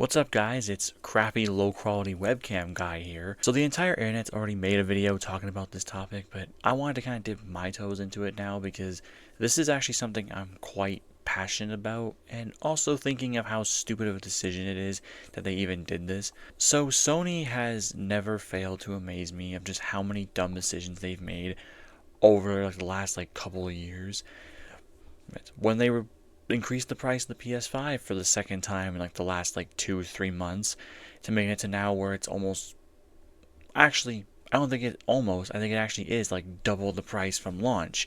What's up guys, it's crappy low quality webcam guy here. So the entire internet's already made a video talking about this topic, but I wanted to kind of dip my toes into it now because this is actually something I'm quite passionate about, and also thinking of how stupid of a decision it is that they even did this. So Sony has never failed to amaze me of just how many dumb decisions they've made over the last couple of years. When they were increased the price of the PS5 for the second time in the last 2 or 3 months, to make it to now where it's almost, actually, I don't think it almost, I think it actually is double the price from launch,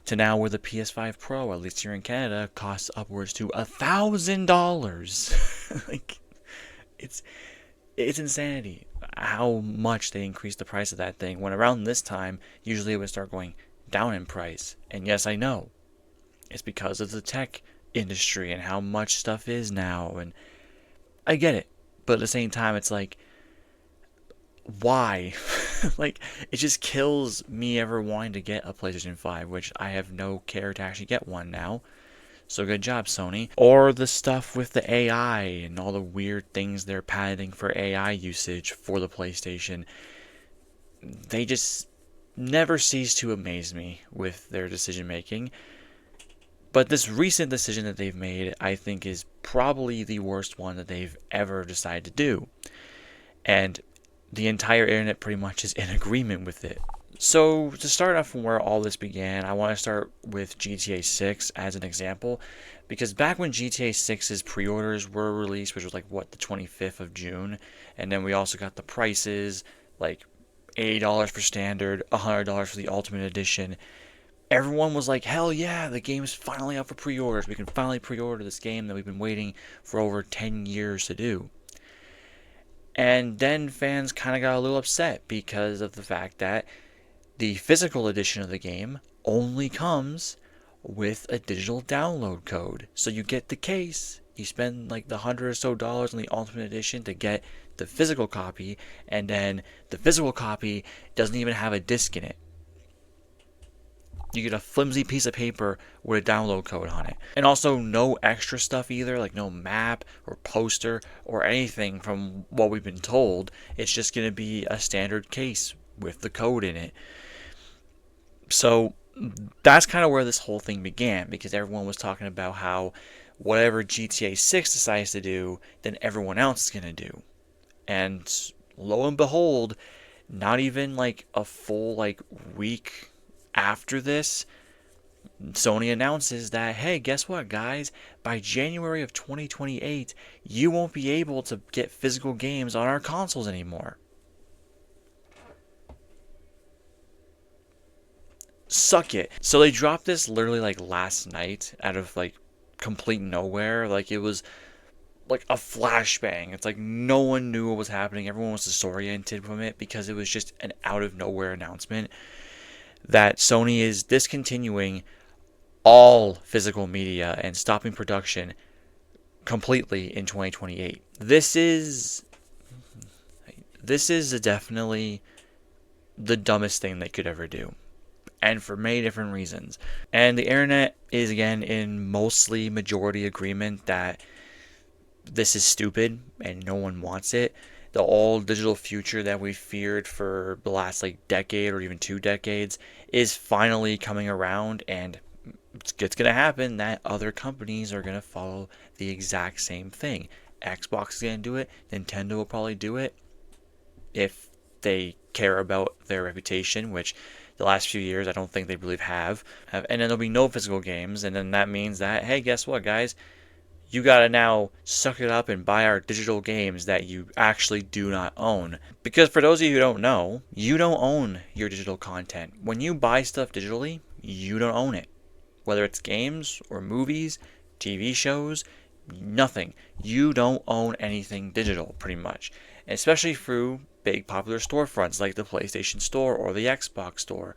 to now where the PS5 Pro, at least here in Canada, costs upwards to $1,000. it's it's insanity how much they increased the price of that thing, when around this time usually it would start going down in price. And yes, I know it's because of the tech industry and how much stuff is now, and I get it, but at the same time it's why? It just kills me ever wanting to get a PlayStation 5, which I have no care to actually get one now. So good job, Sony. Or the stuff with the AI and all the weird things they're patenting for AI usage for the PlayStation. They just never cease to amaze me with their decision making. But this recent decision that they've made, I think, is probably the worst one that they've ever decided to do. And the entire internet pretty much is in agreement with it. So to start off from where all this began, I want to start with GTA 6 as an example. Because back when GTA 6's pre-orders were released, which was the 25th of June, and then we also got the prices, $80 for standard, $100 for the Ultimate Edition. Everyone was like, hell yeah, the game's finally up for pre-orders. We can finally pre-order this game that we've been waiting for over 10 years to do. And then fans kind of got a little upset because of the fact that the physical edition of the game only comes with a digital download code. So you get the case, you spend the $100 or so on the Ultimate Edition to get the physical copy, and then the physical copy doesn't even have a disc in it. You get a flimsy piece of paper with a download code on it. And also no extra stuff either, no map or poster or anything from what we've been told. It's just going to be a standard case with the code in it. So that's kind of where this whole thing began, because everyone was talking about how whatever GTA 6 decides to do, then everyone else is going to do. And lo and behold, not even a full week after this, Sony announces that, hey, guess what, guys? By January of 2028, you won't be able to get physical games on our consoles anymore. Suck it. So they dropped this literally last night out of complete nowhere. It was a flashbang. It's no one knew what was happening. Everyone was disoriented from it because it was just an out of nowhere announcement that Sony is discontinuing all physical media and stopping production completely in 2028. This is definitely the dumbest thing they could ever do, and for many different reasons. And the internet is again in mostly majority agreement that this is stupid and no one wants it. The all digital future that we feared for the last decade or even 2 decades is finally coming around, and it's going to happen that other companies are going to follow the exact same thing. Xbox is going to do it. Nintendo will probably do it if they care about their reputation, which the last few years I don't think they really have. And then there'll be no physical games, and then that means that, hey, guess what, guys? You gotta now suck it up and buy our digital games that you actually do not own. Because for those of you who don't know, you don't own your digital content. When you buy stuff digitally, you don't own it. Whether it's games or movies, TV shows, nothing. You don't own anything digital, pretty much. And especially through big popular storefronts like the PlayStation Store or the Xbox Store,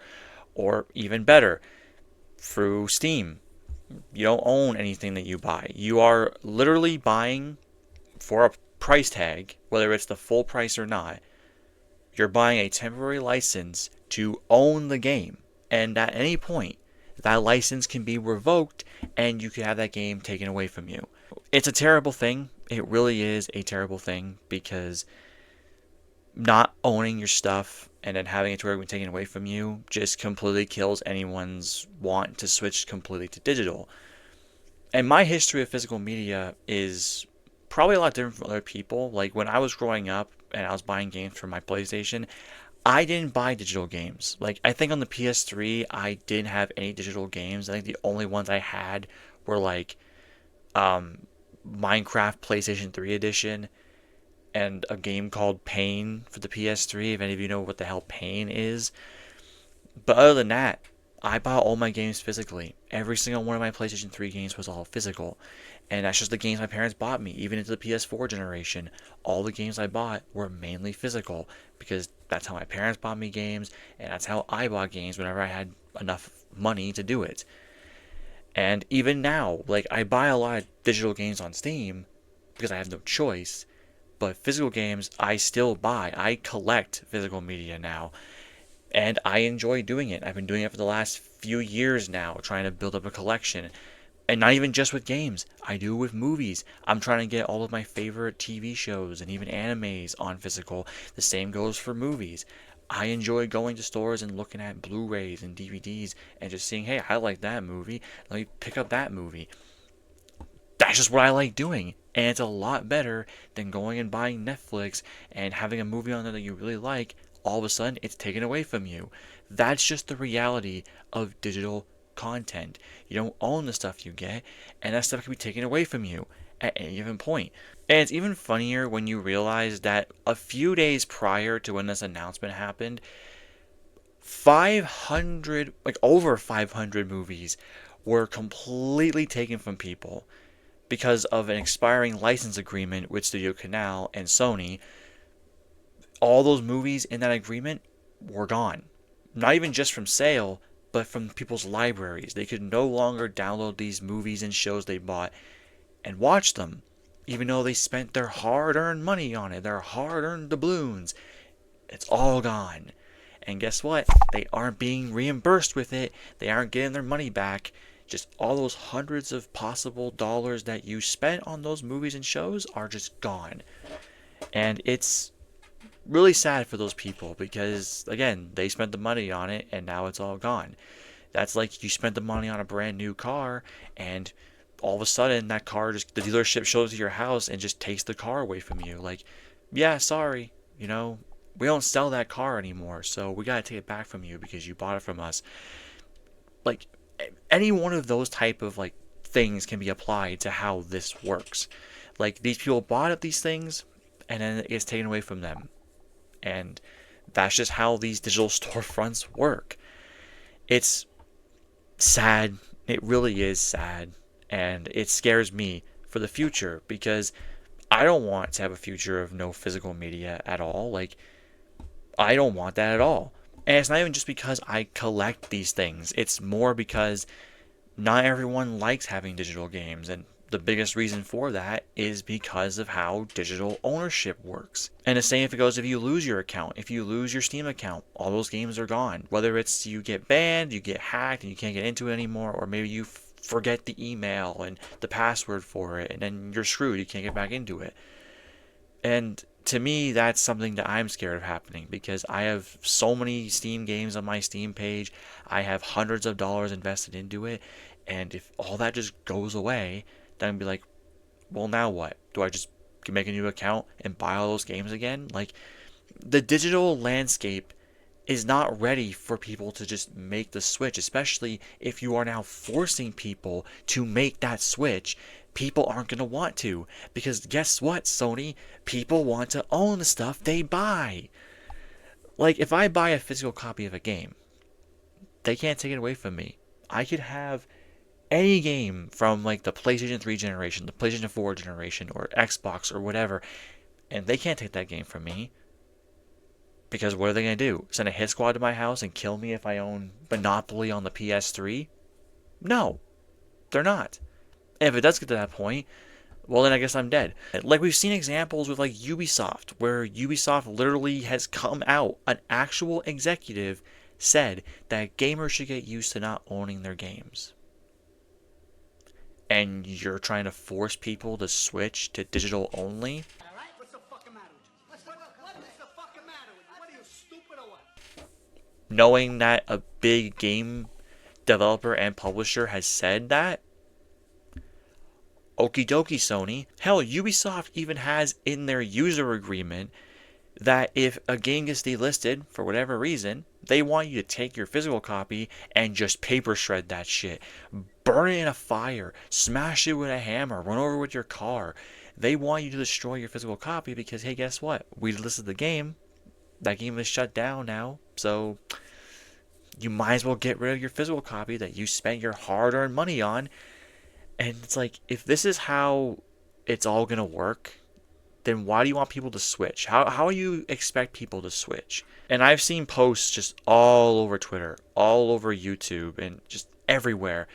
or even better, through Steam. You don't own anything that you buy. You are literally buying for a price tag, whether it's the full price or not. You're buying a temporary license to own the game. And at any point, that license can be revoked and you can have that game taken away from you. It's a terrible thing. It really is a terrible thing because not owning your stuff and then having it to where it taken away from you just completely kills anyone's want to switch completely to digital. And my history of physical media is probably a lot different from other people. Like when I was growing up and I was buying games for my PlayStation, I didn't buy digital games. Like I think on the PS3, I didn't have any digital games. I think the only ones I had were like um, Minecraft PlayStation 3 edition and a game called Pain for the PS3. If any of you know what the hell Pain is, but other than that, I bought all my games physically. Every single one of my PlayStation 3 games was all physical. And that's just the games my parents bought me, even into the PS4 generation. All the games I bought were mainly physical because that's how my parents bought me games, and that's how I bought games whenever I had enough money to do it. And even now, like I buy a lot of digital games on Steam because I have no choice, but physical games I still buy. I collect physical media now, and I enjoy doing it. I've been doing it for the last few years now, trying to build up a collection. And not even just with games, I do it with movies. I'm trying to get all of my favorite TV shows and even animes on physical. The same goes for movies. I enjoy going to stores and looking at Blu-rays and DVDs and just seeing, hey, I like that movie. Let me pick up that movie. That's just what I like doing. And it's a lot better than going and buying Netflix and having a movie on there that you really like. All of a sudden, it's taken away from you. That's just the reality of digital content. You don't own the stuff you get, and that stuff can be taken away from you at any given point. And it's even funnier when you realize that a few days prior to when this announcement happened, 500, like over 500 movies were completely taken from people because of an expiring license agreement with Studio Canal and Sony. All those movies in that agreement were gone. Not even just from sale, but from people's libraries. They could no longer download these movies and shows they bought and watch them, even though they spent their hard-earned money on it, their hard-earned doubloons. It's all gone. And guess what? They aren't being reimbursed with it. They aren't getting their money back. Just all those hundreds of possible dollars that you spent on those movies and shows are just gone. And it's really sad for those people because, again, they spent the money on it and now it's all gone. That's like you spent the money on a brand new car and all of a sudden that car just, the dealership shows to your house and just takes the car away from you. Like, yeah, sorry, we don't sell that car anymore, so we gotta take it back from you because you bought it from us. Like, any one of those type of like things can be applied to how this works. Like, these people bought up these things and then it gets taken away from them. And that's just how these digital storefronts work. It's sad. It really is sad. And it scares me for the future because I don't want to have a future of no physical media at all. Like, I don't want that at all. And it's not even just because I collect these things. It's more because not everyone likes having digital games, and the biggest reason for that is because of how digital ownership works. And the same if it goes if you lose your account, if you lose your Steam account, all those games are gone. Whether it's you get banned, you get hacked, and you can't get into it anymore, or maybe you forget the email and the password for it, and then you're screwed. You can't get back into it. And to me, that's something that I'm scared of happening because I have so many Steam games on my Steam page. I have hundreds of dollars invested into it. And if all that just goes away, then I'd be like, well, now what? Do I just make a new account and buy all those games again? Like, the digital landscape is not ready for people to just make the switch, especially if you are now forcing people to make that switch. People aren't going to want to because guess what, Sony? People want to own the stuff they buy. Like, if I buy a physical copy of a game, they can't take it away from me. I could have any game from like the PlayStation 3 generation, the PlayStation 4 generation, or Xbox or whatever, and they can't take that game from me. Because what are they going to do? Send a hit squad to my house and kill me if I own Monopoly on the PS3? No, they're not. And if it does get to that point, well, then I guess I'm dead. Like, we've seen examples with like Ubisoft, where Ubisoft literally has come out, an actual executive said that gamers should get used to not owning their games. and you're trying to force people to switch to digital only, What's the fucking matter with you? What is the fucking matter with you? What are you, stupid or what? knowing that a big game developer and publisher has said that, okie dokie, Sony. Hell, Ubisoft even has in their user agreement that if a game gets delisted for whatever reason, they want you to take your physical copy and just paper shred that shit. Burn it in a fire, smash it with a hammer, run over with your car. They want you to destroy your physical copy because, hey, guess what? We listed the game. That game is shut down now. So you might as well get rid of your physical copy that you spent your hard earned money on. And it's like, if this is how it's all going to work, then why do you want people to switch? How do you expect people to switch? And I've seen posts just all over Twitter, all over YouTube, and just everywhere.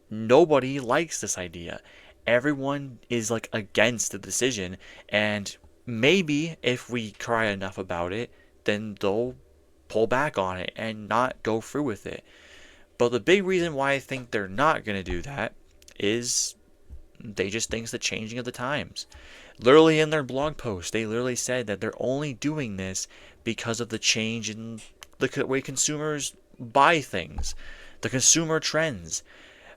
Nobody likes this idea. Everyone is like against the decision, and maybe if we cry enough about it, then they'll pull back on it and not go through with it. But the big reason why I think they're not going to do that is they just think it's the changing of the times. Literally in their blog post, they literally said that they're only doing this because of the change in the way consumers buy things, the consumer trends,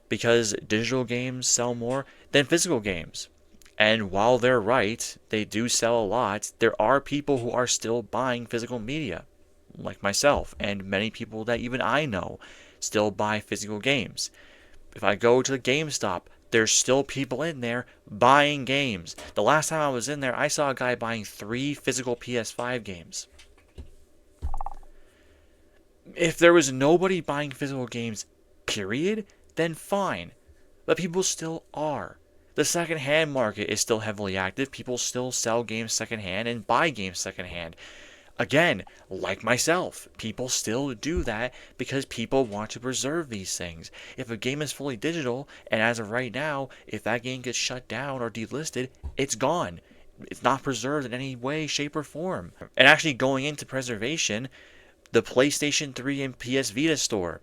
because digital games sell more than physical games. And while they're right, they do sell a lot, there are people who are still buying physical media, like myself, and many people that even I know still buy physical games. If I go to the GameStop, there's still people in there buying games. The last time I was in there, I saw a guy buying 3 physical PS5 games. If there was nobody buying physical games, period, then fine. But people still are. The secondhand market is still heavily active. People still sell games secondhand and buy games secondhand. Again, like myself, people still do that because people want to preserve these things. If a game is fully digital, and as of right now, if that game gets shut down or delisted, it's gone. It's not preserved in any way, shape, or form. And actually, going into preservation, the PlayStation 3 and PS Vita store,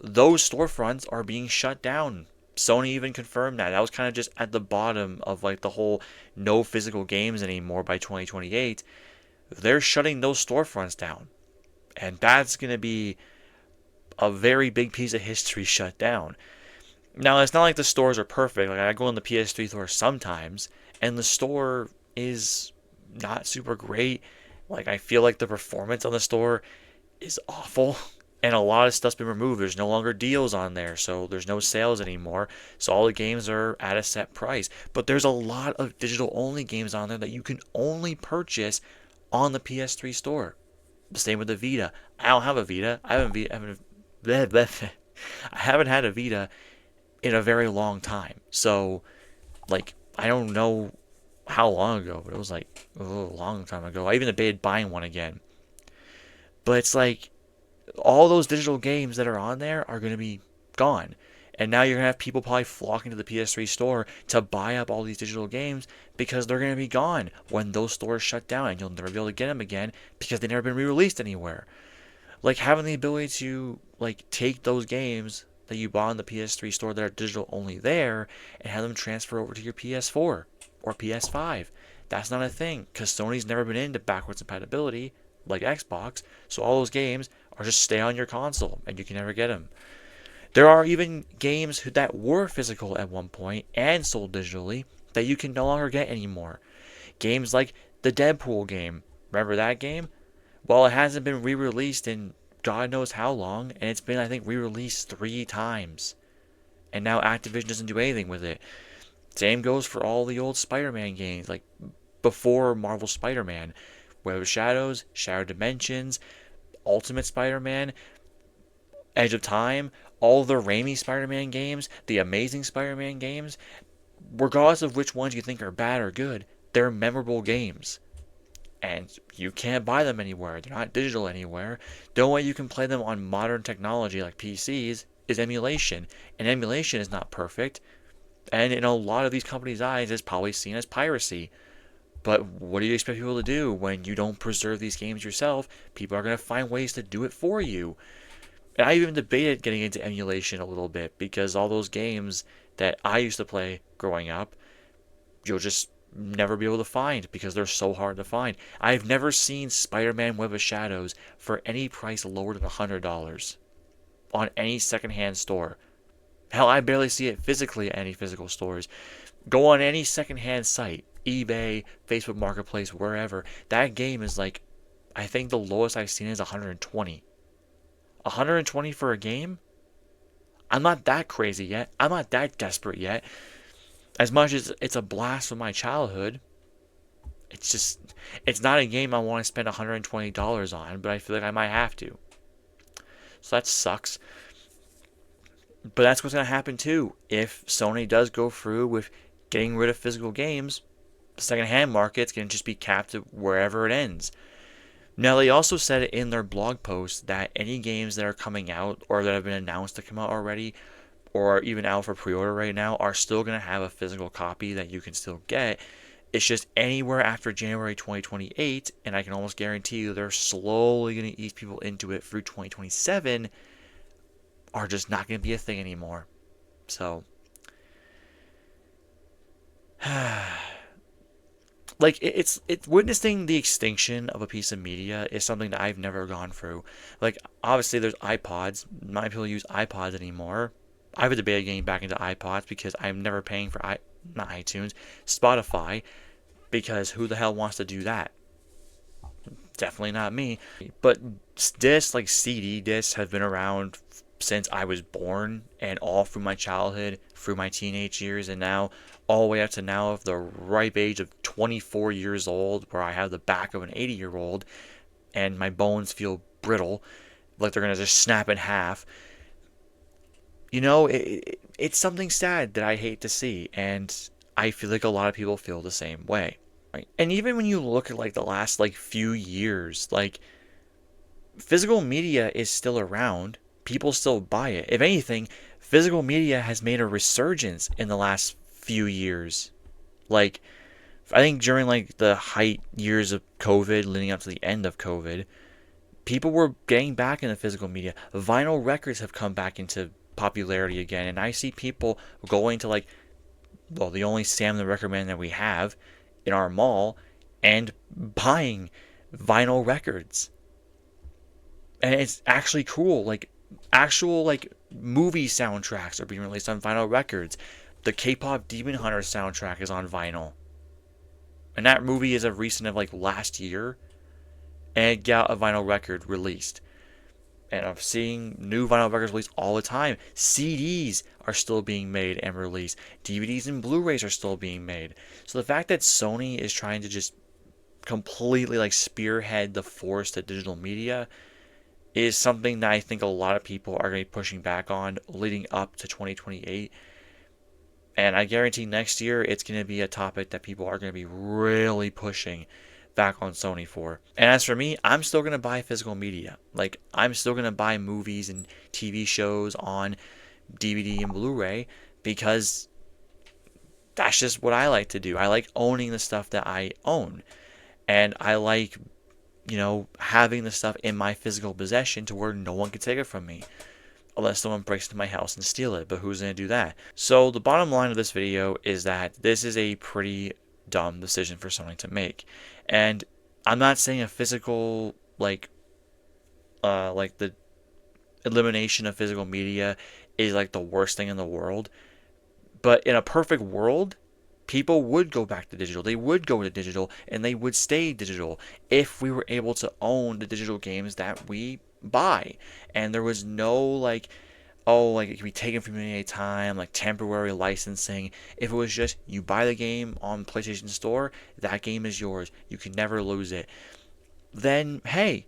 those storefronts are being shut down. Sony even confirmed that. That was kind of just at the bottom of like the whole no physical games anymore by 2028. They're shutting those storefronts down. And that's going to be a very big piece of history shut down. Now, it's not like the stores are perfect. Like, I go in the PS3 store sometimes, and the store is not super great. Like, I feel like the performance on the store is awful. And a lot of stuff's been removed. There's no longer deals on there, so there's no sales anymore. So all the games are at a set price. But there's a lot of digital-only games on there that you can only purchase on the PS3 store. The same with the Vita. I don't have a Vita. I haven't had a Vita in a very long time. So, like, I don't know how long ago, but it was like a long time ago. I even debated buying one again. But it's like all those digital games that are on there are going to be gone. And now you're going to have people probably flocking to the PS3 store to buy up all these digital games because they're going to be gone when those stores shut down and you'll never be able to get them again because they've never been re-released anywhere. Like having the ability to like take those games that you bought in the PS3 store that are digital only there and have them transfer over to your PS4 or PS5. That's not a thing because Sony's never been into backwards compatibility like Xbox, so all those games are just stay on your console and you can never get them. There are even games that were physical at one point and sold digitally that you can no longer get anymore. Games like the Deadpool game. Remember that game? Well, it hasn't been re-released in God knows how long, and it's been, I think, re-released 3 times. And now Activision doesn't do anything with it. Same goes for all the old Spider-Man games, like before Marvel Spider-Man. Web of Shadows, Shattered Dimensions, Ultimate Spider-Man, Edge of Time, all the Raimi Spider-Man games, the Amazing Spider-Man games, regardless of which ones you think are bad or good, they're memorable games. And you can't buy them anywhere. They're not digital anywhere. The only way you can play them on modern technology like PCs is emulation. And emulation is not perfect. And in a lot of these companies' eyes, it's probably seen as piracy. But what do you expect people to do when you don't preserve these games yourself? People are going to find ways to do it for you. And I even debated getting into emulation a little bit because all those games that I used to play growing up, you'll just never be able to find because they're so hard to find. I've never seen Spider-Man Web of Shadows for any price lower than $100 on any secondhand store. Hell, I barely see it physically at any physical stores. Go on any secondhand site, eBay, Facebook Marketplace, wherever. That game is like, I think the lowest I've seen is 120. 120 for a game? I'm not that crazy yet. I'm not that desperate yet. As much as it's a blast from my childhood, it's just, it's not a game I want to spend $120 on, but I feel like I might have to. So that sucks. But that's what's going to happen too. If Sony does go through with getting rid of physical games, the secondhand market's going to just be capped at wherever it ends. Now, they also said in their blog post that any games that are coming out or that have been announced to come out already or even out for pre-order right now are still going to have a physical copy that you can still get. It's just anywhere after January 2028, and I can almost guarantee you they're slowly going to ease people into it through 2027, are just not going to be a thing anymore. So, like it's witnessing the extinction of a piece of media is something that I've never gone through. Like obviously there's iPods. Not many people use iPods anymore. I have a debate getting back into iPods because I'm never paying for not iTunes, Spotify, because who the hell wants to do that? Definitely not me. But discs like CD discs have been around since I was born and all through my childhood, through my teenage years, and now all the way up to now of the ripe age of 24 years old, where I have the back of an 80-year-old and my bones feel brittle, like they're gonna just snap in half. You know, it's something sad that I hate to see, and I feel like a lot of people feel the same way. Right? And even when you look at like the last like few years, like physical media is still around. People still buy it. If anything, physical media has made a resurgence in the last few years. Like, I think during like the height years of COVID, leading up to the end of COVID, people were getting back into physical media. Vinyl records have come back into popularity again, and I see people going to like, well, the only Sam the Record Man that we have in our mall and buying vinyl records. And it's actually cool. Like actual like movie soundtracks are being released on vinyl records. The K-pop Demon Hunter soundtrack is on vinyl. And that movie is a recent of like last year. And it got a vinyl record released. And I'm seeing new vinyl records released all the time. CDs are still being made and released. DVDs and Blu-rays are still being made. So the fact that Sony is trying to just completely like spearhead the force to digital media is something that I think a lot of people are going to be pushing back on leading up to 2028. And I guarantee next year it's going to be a topic that people are going to be really pushing back on Sony for. And as for me, I'm still going to buy physical media. Like, I'm still going to buy movies and TV shows on DVD and Blu-ray because that's just what I like to do. I like owning the stuff that I own. And I like, you know, having the stuff in my physical possession to where no one can take it from me. Unless someone breaks into my house and steal it, but who's going to do that? So the bottom line of this video is that this is a pretty dumb decision for Sony to make. And I'm not saying a physical, like the elimination of physical media is like the worst thing in the world. But in a perfect world, people would go back to digital. They would go to digital and they would stay digital if we were able to own the digital games that we buy. And there was no like, oh, like it can be taken from you any time, like temporary licensing. If it was just you buy the game on PlayStation Store, that game is yours. You can never lose it. Then, hey,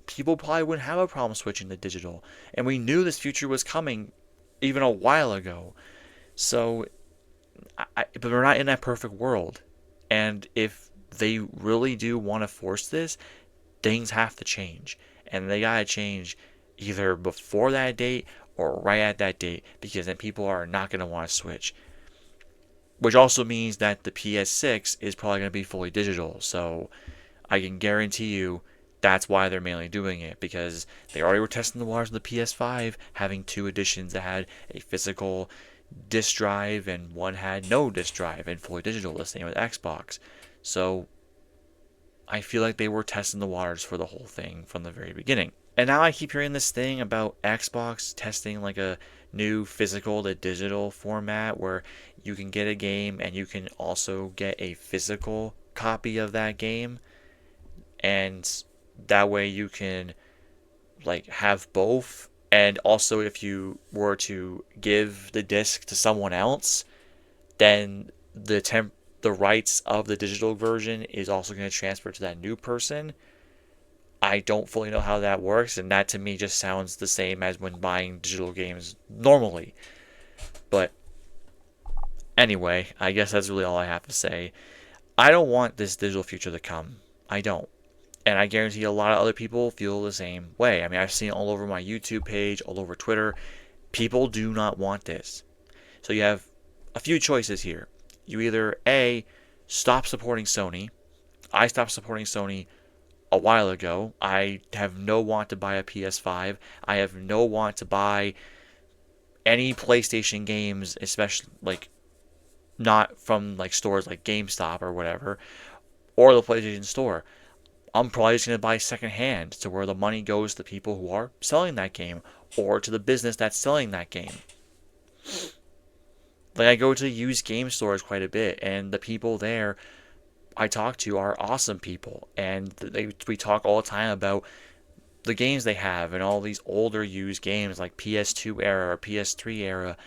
people probably wouldn't have a problem switching to digital. And we knew this future was coming even a while ago. So, but we're not in that perfect world. And if they really do want to force this, things have to change. And they gotta change either before that date or right at that date because then people are not going to want to switch. Which also means that the PS6 is probably going to be fully digital. So I can guarantee you that's why they're mainly doing it because they already were testing the waters of the PS5 having two editions that had a physical disc drive and one had no disc drive and fully digital, the same with Xbox. So I feel like they were testing the waters for the whole thing from the very beginning. And now I keep hearing this thing about Xbox testing like a new physical to digital format where you can get a game and you can also get a physical copy of that game, and that way you can like have both. And also if you were to give the disc to someone else, then the rights of the digital version is also going to transfer to that new person. I don't fully know how that works, and that to me just sounds the same as when buying digital games normally. But anyway, I guess that's really all I have to say. I don't want this digital future to come. I don't. And I guarantee a lot of other people feel the same way. I mean, I've seen it all over my YouTube page, all over Twitter. People do not want this. So you have a few choices here. You either A, stop supporting Sony. I stopped supporting Sony a while ago. I have no want to buy a PS5. I have no want to buy any PlayStation games, especially like not from like stores like GameStop or whatever, or the PlayStation Store. I'm probably just going to buy secondhand to where the money goes to people who are selling that game or to the business that's selling that game. Like I go to used game stores quite a bit, and the people there I talk to are awesome people, and we talk all the time about the games they have and all these older used games like PS2 era or PS3 era.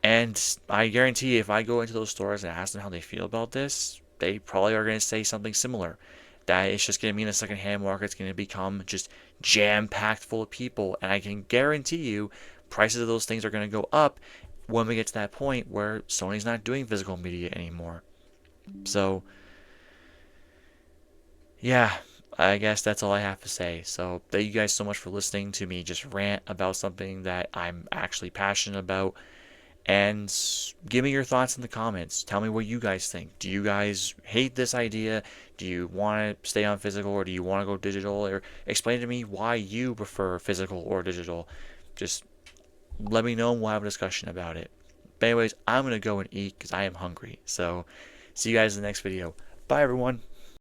And I guarantee if I go into those stores and ask them how they feel about this, they probably are going to say something similar. That it's just going to mean the secondhand market's going to become just jam packed full of people. And I can guarantee you prices of those things are going to go up when we get to that point where Sony's not doing physical media anymore. So, yeah, I guess that's all I have to say. So, thank you guys so much for listening to me just rant about something that I'm actually passionate about. And give me your thoughts in the comments. Tell me what you guys think. Do you guys hate this idea? Do you want to stay on physical or do you want to go digital? Or explain to me why you prefer physical or digital. Just let me know and we'll have a discussion about it. But anyways, I'm going to go and eat because I am hungry. So see you guys in the next video. Bye everyone.